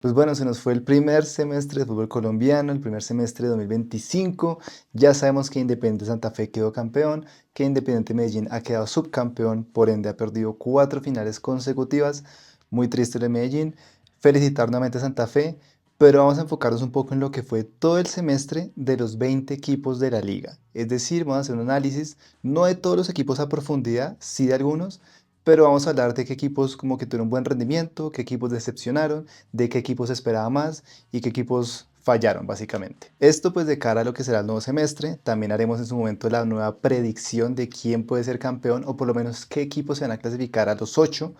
Pues bueno, se nos fue el primer semestre de fútbol colombiano, el primer semestre de 2025. Ya sabemos que Independiente Santa Fe quedó campeón, que Independiente Medellín ha quedado subcampeón, por ende ha perdido 4 finales consecutivas. Muy triste el de Medellín. Felicitar nuevamente a Santa Fe, pero vamos a enfocarnos un poco en lo que fue todo el semestre de los 20 equipos de la liga. Es decir, vamos a hacer un análisis, no de todos los equipos a profundidad, sí de algunos, pero vamos a hablar de qué equipos como que tuvieron buen rendimiento, qué equipos decepcionaron, de qué equipos esperaba más y qué equipos fallaron básicamente. Esto pues de cara a lo que será el nuevo semestre, también haremos en su momento la nueva predicción de quién puede ser campeón o por lo menos qué equipos se van a clasificar a los 8,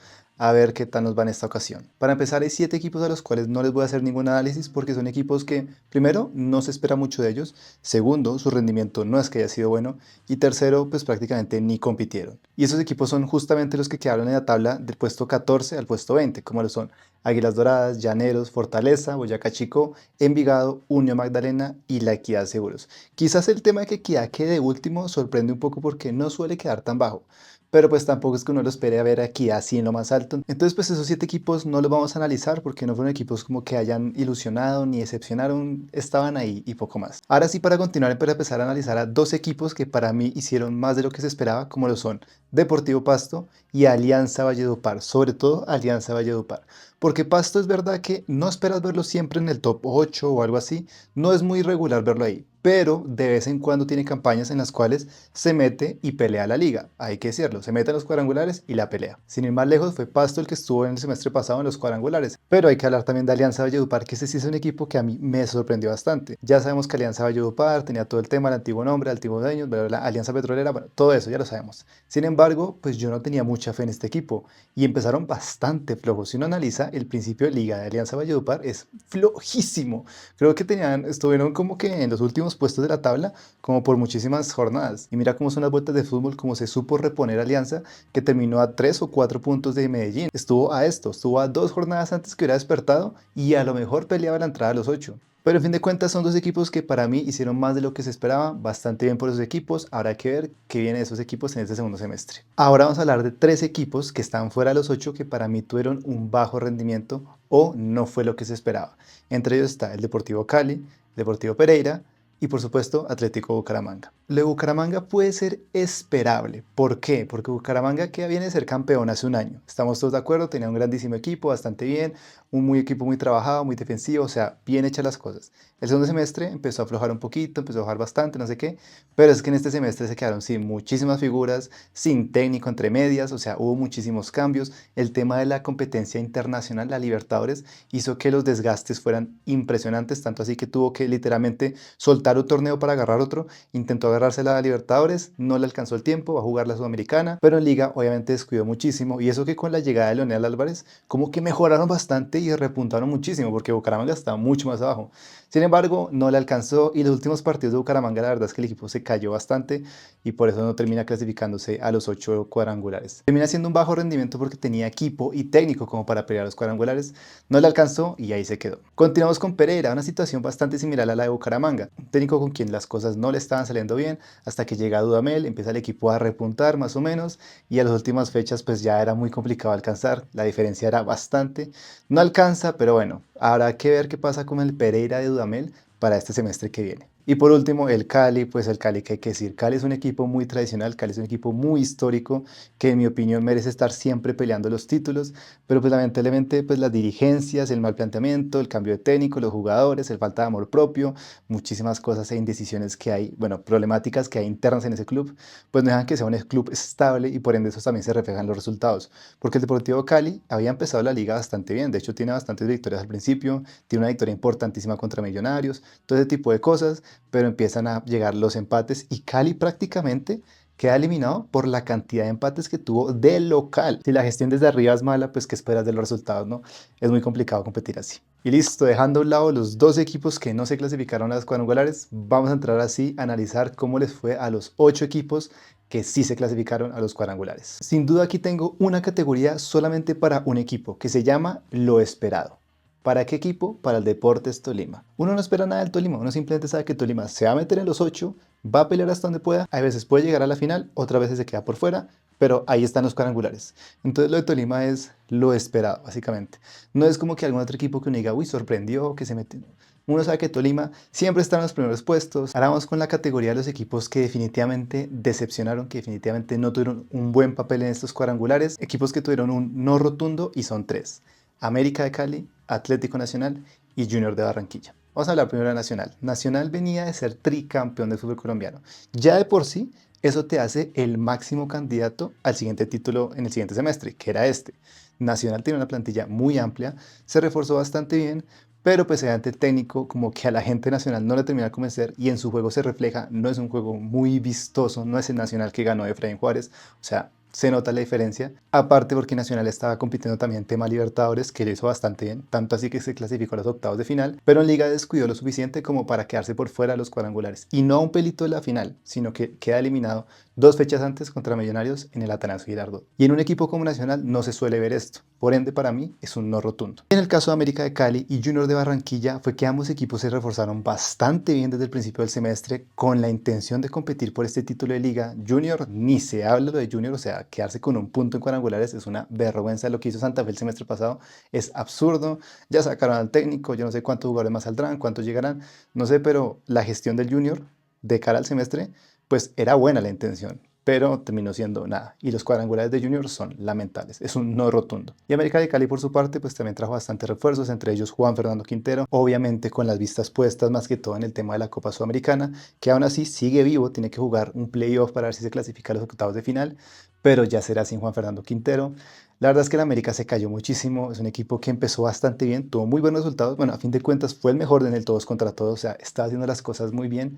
a ver qué tal nos va en esta ocasión. Para empezar hay 7 equipos a los cuales no les voy a hacer ningún análisis porque son equipos que primero no se espera mucho de ellos, segundo su rendimiento no es que haya sido bueno y tercero pues prácticamente ni compitieron. Y esos equipos son justamente los que quedaron en la tabla del puesto 14 al puesto 20, como lo son Águilas Doradas, Llaneros, Fortaleza, Boyacá Chico, Envigado, Unión Magdalena y La Equidad Seguros. Quizás el tema de que Equidad quede último sorprende un poco porque no suele quedar tan bajo, pero pues tampoco es que uno lo espere a ver a Equidad así en lo más alto. Entonces pues esos 7 equipos no los vamos a analizar porque no fueron equipos como que hayan ilusionado ni decepcionaron, estaban ahí y poco más. Ahora sí, para continuar, para empezar a analizar a 2 equipos que para mí hicieron más de lo que se esperaba, como lo son Deportivo Pasto y Alianza Valledupar, sobre todo Alianza Valledupar. Porque Pasto es verdad que no esperas verlo siempre en el top 8 o algo así, no es muy regular verlo ahí, pero de vez en cuando tiene campañas en las cuales se mete y pelea la liga, hay que decirlo, se mete en los cuadrangulares y la pelea. Sin ir más lejos, fue Pasto el que estuvo en el semestre pasado en los cuadrangulares, pero hay que hablar también de Alianza Valledupar, que ese sí es un equipo que a mí me sorprendió bastante. Ya sabemos que Alianza Valledupar tenía todo el tema, el antiguo nombre, el antiguo dueño, bla, bla, bla, Alianza Petrolera, bueno, todo eso ya lo sabemos. Sin embargo, pues yo no tenía mucha fe en este equipo y empezaron bastante flojos. Si uno analiza el principio de liga de Alianza Valledupar es flojísimo. Creo que estuvieron como que en los últimos puestos de la tabla como por muchísimas jornadas. Y mira cómo son las vueltas de fútbol, cómo se supo reponer Alianza, que terminó a 3 o 4 puntos de Medellín. Estuvo a 2 jornadas antes que hubiera despertado y a lo mejor peleaba la entrada a los 8. Pero en fin de cuentas son 2 equipos que para mí hicieron más de lo que se esperaba, bastante bien por esos equipos. Habrá que ver qué viene de esos equipos en este segundo semestre. Ahora vamos a hablar de 3 equipos que están fuera de los 8 que para mí tuvieron un bajo rendimiento o no fue lo que se esperaba. Entre ellos está el Deportivo Cali, Deportivo Pereira y por supuesto Atlético Bucaramanga. Lo de Bucaramanga puede ser esperable. ¿Por qué? Porque Bucaramanga que viene de ser campeón hace un año. Estamos todos de acuerdo, tenía un grandísimo equipo, bastante bien, un equipo muy trabajado, muy defensivo, o sea, bien hechas las cosas. El segundo semestre empezó a aflojar un poquito, empezó a bajar bastante, no sé qué, pero es que en este semestre se quedaron sin muchísimas figuras, sin técnico entre medias, o sea, hubo muchísimos cambios. El tema de la competencia internacional, la Libertadores, hizo que los desgastes fueran impresionantes, tanto así que tuvo que literalmente soltar un torneo para agarrar otro, intentó agarrarse la Libertadores, no le alcanzó el tiempo, va a jugar la Sudamericana, pero en Liga obviamente descuidó muchísimo y eso que con la llegada de Leonel Álvarez como que mejoraron bastante y repuntaron muchísimo porque Bucaramanga estaba mucho más abajo. Sin embargo, no le alcanzó y los últimos partidos de Bucaramanga la verdad es que el equipo se cayó bastante y por eso no termina clasificándose a los 8 cuadrangulares. Termina siendo un bajo rendimiento porque tenía equipo y técnico como para pelear los cuadrangulares, no le alcanzó y ahí se quedó. Continuamos con Pereira, una situación bastante similar a la de Bucaramanga, un técnico con quien las cosas no le estaban saliendo bien hasta que llega Dudamel, empieza el equipo a repuntar más o menos y a las últimas fechas pues ya era muy complicado alcanzar, la diferencia era bastante, no alcanza, pero bueno, habrá que ver qué pasa con el Pereira de Dudamel para este semestre que viene. Y por último, el Cali, pues el Cali, ¿qué hay que decir? Cali es un equipo muy tradicional, Cali es un equipo muy histórico, que en mi opinión merece estar siempre peleando los títulos, pero pues lamentablemente pues las dirigencias, el mal planteamiento, el cambio de técnico, los jugadores, el falta de amor propio, muchísimas cosas e indecisiones que hay, bueno, problemáticas que hay internas en ese club, pues no dejan que sea un club estable y por ende eso también se refleja en los resultados, porque el Deportivo Cali había empezado la liga bastante bien, de hecho tiene bastantes victorias al principio, tiene una victoria importantísima contra Millonarios, todo ese tipo de cosas, pero empiezan a llegar los empates y Cali prácticamente queda eliminado por la cantidad de empates que tuvo de local. Si la gestión desde arriba es mala, pues ¿qué esperas de los resultados, no? Es muy complicado competir así. Y listo, dejando a un lado los 2 equipos que no se clasificaron a las cuadrangulares, vamos a entrar así a analizar cómo les fue a los 8 equipos que sí se clasificaron a los cuadrangulares. Sin duda aquí tengo una categoría solamente para un equipo, que se llama lo esperado. ¿Para qué equipo? Para el Deportes Tolima. Uno no espera nada del Tolima, uno simplemente sabe que Tolima se va a meter en los 8, va a pelear hasta donde pueda, a veces puede llegar a la final, otras veces se queda por fuera, pero ahí están los cuadrangulares. Entonces lo de Tolima es lo esperado, básicamente. No es como que algún otro equipo que uno diga, uy, sorprendió, que se metió. Uno sabe que Tolima siempre está en los primeros puestos. Ahora vamos con la categoría de los equipos que definitivamente decepcionaron, que definitivamente no tuvieron un buen papel en estos cuadrangulares. Equipos que tuvieron un no rotundo y son tres. América de Cali, Atlético Nacional y Junior de Barranquilla. Vamos a hablar primero de Nacional. Nacional venía de ser tricampeón del fútbol colombiano. Ya de por sí, eso te hace el máximo candidato al siguiente título en el siguiente semestre, que era este. Nacional tiene una plantilla muy amplia, se reforzó bastante bien, pero pues obviamente el técnico como que a la gente nacional no le termina de convencer y en su juego se refleja, no es un juego muy vistoso, no es el Nacional que ganó Efraín Juárez, o sea, se nota la diferencia, aparte porque Nacional estaba compitiendo también en tema Libertadores, que lo hizo bastante bien, tanto así que se clasificó a los octavos de final, pero en Liga descuidó lo suficiente como para quedarse por fuera de los cuadrangulares, y no a un pelito de la final, sino que queda eliminado 2 fechas antes contra Millonarios en el Atanasio Girardot. Y en un equipo como Nacional no se suele ver esto, por ende para mí es un no rotundo. En el caso de América de Cali y Junior de Barranquilla fue que ambos equipos se reforzaron bastante bien desde el principio del semestre con la intención de competir por este título de liga. Junior, ni se habla lo de Junior, o sea, quedarse con un punto en cuadrangulares es una vergüenza. Lo que hizo Santa Fe el semestre pasado es absurdo. Ya sacaron al técnico, yo no sé cuántos jugadores más saldrán, cuántos llegarán, no sé, pero la gestión del Junior de cara al semestre, pues era buena la intención, pero terminó siendo nada. Y los cuadrangulares de Junior son lamentables, es un no rotundo. Y América de Cali, por su parte, pues también trajo bastantes refuerzos, entre ellos Juan Fernando Quintero, obviamente con las vistas puestas más que todo en el tema de la Copa Sudamericana, que aún así sigue vivo, tiene que jugar un playoff para ver si se clasifica a los octavos de final, pero ya será sin Juan Fernando Quintero. La verdad es que el América se cayó muchísimo, es un equipo que empezó bastante bien, tuvo muy buenos resultados, bueno, a fin de cuentas fue el mejor en el todos contra todos, o sea, está haciendo las cosas muy bien,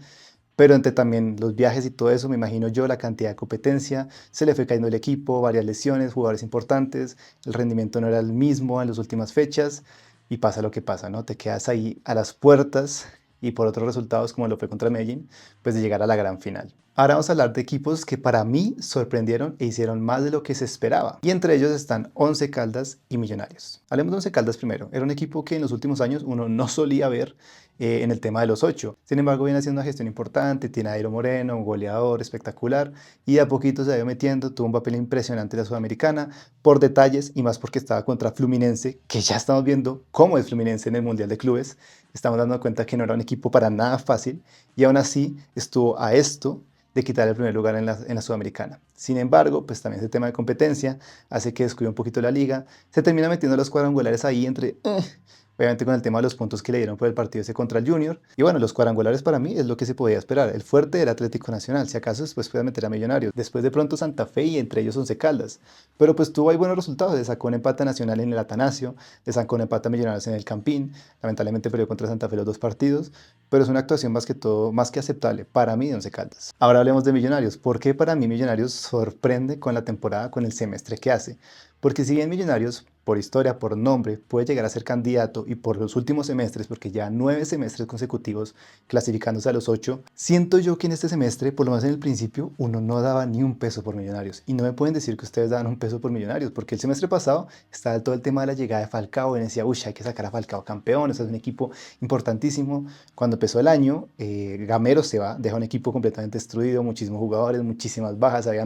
pero entre también los viajes y todo eso, me imagino yo, la cantidad de competencia, se le fue cayendo el equipo, varias lesiones, jugadores importantes, el rendimiento no era el mismo en las últimas fechas y pasa lo que pasa, ¿no? Te quedas ahí a las puertas y por otros resultados, como lo fue contra Medellín, pues de llegar a la gran final. Ahora vamos a hablar de equipos que para mí sorprendieron e hicieron más de lo que se esperaba. Y entre ellos están Once Caldas y Millonarios. Hablemos de Once Caldas primero. Era un equipo que en los últimos años uno no solía ver en el tema de los 8. Sin embargo, viene haciendo una gestión importante, tiene a Dairo Moreno, un goleador espectacular, y de a poquito se ha ido metiendo, tuvo un papel impresionante en la Sudamericana, por detalles y más porque estaba contra Fluminense, que ya estamos viendo cómo es Fluminense en el Mundial de Clubes, estamos dando cuenta que no era un equipo para nada fácil, y aún así estuvo a esto de quitar el primer lugar en la Sudamericana. Sin embargo, pues también ese tema de competencia hace que descuide un poquito la liga, se termina metiendo los cuadrangulares ahí entre obviamente con el tema de los puntos que le dieron por el partido ese contra el Junior. Y bueno, los cuadrangulares para mí es lo que se podía esperar. El fuerte era Atlético Nacional, si acaso después puede meter a Millonarios. Después de pronto Santa Fe y entre ellos Once Caldas. Pero pues tuvo ahí buenos resultados. Le sacó un empate a Nacional en el Atanasio, le sacó un empate a Millonarios en el Campín. Lamentablemente perdió contra Santa Fe los dos partidos, pero es una actuación más que todo, más que aceptable para mí de Once Caldas. Ahora hablemos de Millonarios. ¿Por qué para mí Millonarios sorprende con la temporada, con el semestre que hace? Porque si bien Millonarios, por historia, por nombre, puede llegar a ser candidato y por los últimos semestres, porque ya 9 semestres consecutivos clasificándose a los 8, siento yo que en este semestre, por lo menos en el principio, uno no daba ni un peso por Millonarios. Y no me pueden decir que ustedes daban un peso por Millonarios, porque el semestre pasado estaba todo el tema de la llegada de Falcao y decía, uy, hay que sacar a Falcao campeón, eso es un equipo importantísimo. Cuando empezó el año, Gamero se va, deja un equipo completamente destruido, muchísimos jugadores, muchísimas bajas, había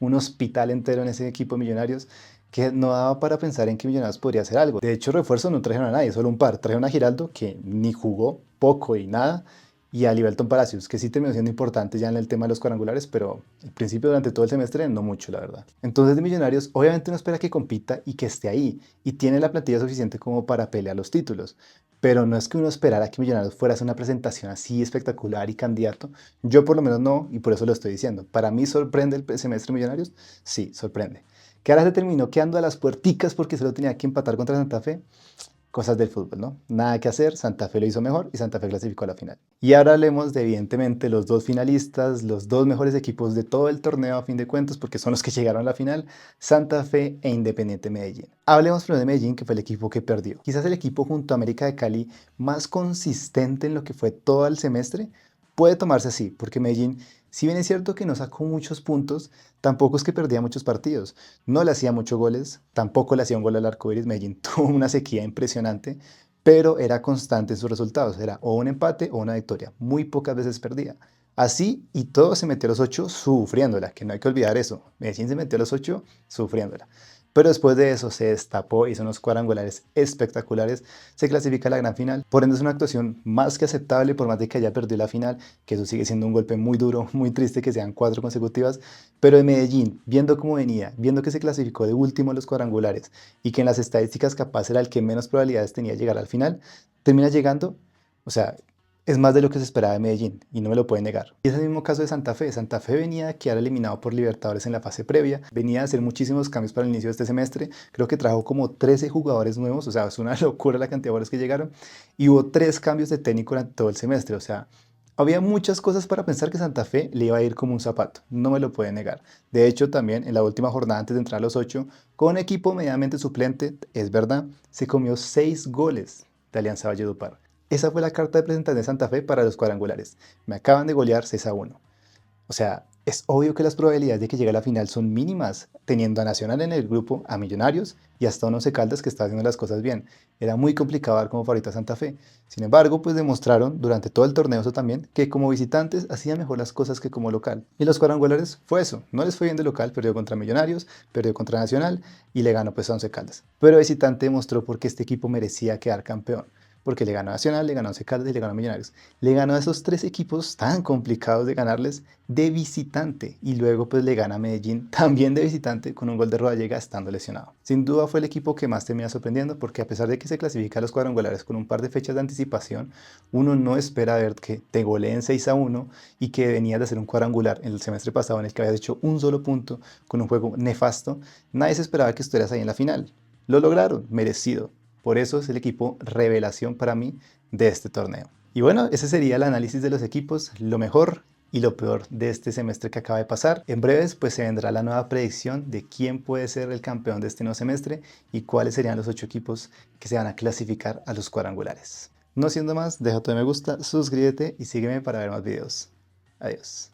un hospital entero en ese equipo de Millonarios que no daba para pensar en que Millonarios podría hacer algo. De hecho, refuerzo no trajeron a nadie, solo un par. Trajeron a Giraldo, que ni jugó, poco y nada, y a Livelton Palacios, que sí terminó siendo importante ya en el tema de los cuadrangulares, pero al principio durante todo el semestre no mucho, la verdad. Entonces de Millonarios, obviamente uno espera que compita y que esté ahí, y tiene la plantilla suficiente como para pelear los títulos. Pero no es que uno esperara que Millonarios fuera a hacer una presentación así espectacular y candidato. Yo por lo menos no, y por eso lo estoy diciendo. ¿Para mí sorprende el semestre Millonarios? Sí, sorprende. Que ahora se terminó quedando a las puerticas porque solo tenía que empatar contra Santa Fe. Cosas del fútbol, ¿no? Nada que hacer, Santa Fe lo hizo mejor y Santa Fe clasificó a la final. Y ahora hablemos de, evidentemente, los dos finalistas, los dos mejores equipos de todo el torneo a fin de cuentas, porque son los que llegaron a la final, Santa Fe e Independiente Medellín. Hablemos primero de Medellín, que fue el equipo que perdió. Quizás el equipo junto a América de Cali más consistente en lo que fue todo el semestre, puede tomarse así, porque Medellín, si bien es cierto que no sacó muchos puntos, tampoco es que perdía muchos partidos. No le hacía muchos goles, tampoco le hacía un gol al arco iris. Medellín tuvo una sequía impresionante, pero era constante en sus resultados, era o un empate o una victoria, muy pocas veces perdía. Así, y todo se metió a los 8 sufriéndola, que no hay que olvidar eso. Medellín se metió a los 8 sufriéndola. Pero después de eso se destapó, hizo unos cuadrangulares espectaculares, se clasifica a la gran final. Por ende es una actuación más que aceptable, por más de que haya perdido la final, que eso sigue siendo un golpe muy duro, muy triste que sean 4 consecutivas. Pero de Medellín, viendo cómo venía, viendo que se clasificó de último en los cuadrangulares y que en las estadísticas capaz era el que menos probabilidades tenía de llegar al final, termina llegando, o sea, es más de lo que se esperaba de Medellín y no me lo pueden negar. Y es el mismo caso de Santa Fe. Santa Fe venía a quedar eliminado por Libertadores en la fase previa, venía a hacer muchísimos cambios para el inicio de este semestre, creo que trajo como 13 jugadores nuevos, o sea, es una locura la cantidad de jugadores que llegaron, y hubo 3 cambios de técnico durante todo el semestre, o sea, había muchas cosas para pensar que Santa Fe le iba a ir como un zapato, no me lo pueden negar. De hecho, también en la última jornada antes de entrar a los 8, con un equipo medianamente suplente, es verdad, se comió 6 goles de Alianza Valledupar. Esa fue la carta de presentación de Santa Fe para los cuadrangulares. Me acaban de golear 6-1. O sea, es obvio que las probabilidades de que llegue a la final son mínimas, teniendo a Nacional en el grupo, a Millonarios y hasta a Once Caldas que está haciendo las cosas bien. Era muy complicado dar como favorito a Santa Fe. Sin embargo, pues demostraron durante todo el torneo eso también, que como visitantes hacían mejor las cosas que como local. Y los cuadrangulares fue eso. No les fue bien de local, perdió contra Millonarios, perdió contra Nacional y le ganó pues a Once Caldas. Pero visitante demostró por qué este equipo merecía quedar campeón, porque le ganó a Nacional, le ganó a Once Caldas y le ganó a Millonarios. Le ganó a esos 3 equipos tan complicados de ganarles de visitante y luego pues le gana a Medellín también de visitante con un gol de Rodallega estando lesionado. Sin duda fue el equipo que más termina sorprendiendo porque a pesar de que se clasifica a los cuadrangulares con un par de fechas de anticipación, uno no espera ver que te goleen 6-1 y que venías de hacer un cuadrangular en el semestre pasado en el que habías hecho un solo punto con un juego nefasto. Nadie se esperaba que estuvieras ahí en la final. Lo lograron, merecido. Por eso es el equipo revelación para mí de este torneo. Y bueno, ese sería el análisis de los equipos, lo mejor y lo peor de este semestre que acaba de pasar. En breves pues se vendrá la nueva predicción de quién puede ser el campeón de este nuevo semestre y cuáles serían los 8 equipos que se van a clasificar a los cuadrangulares. No siendo más, deja tu me gusta, suscríbete y sígueme para ver más videos. Adiós.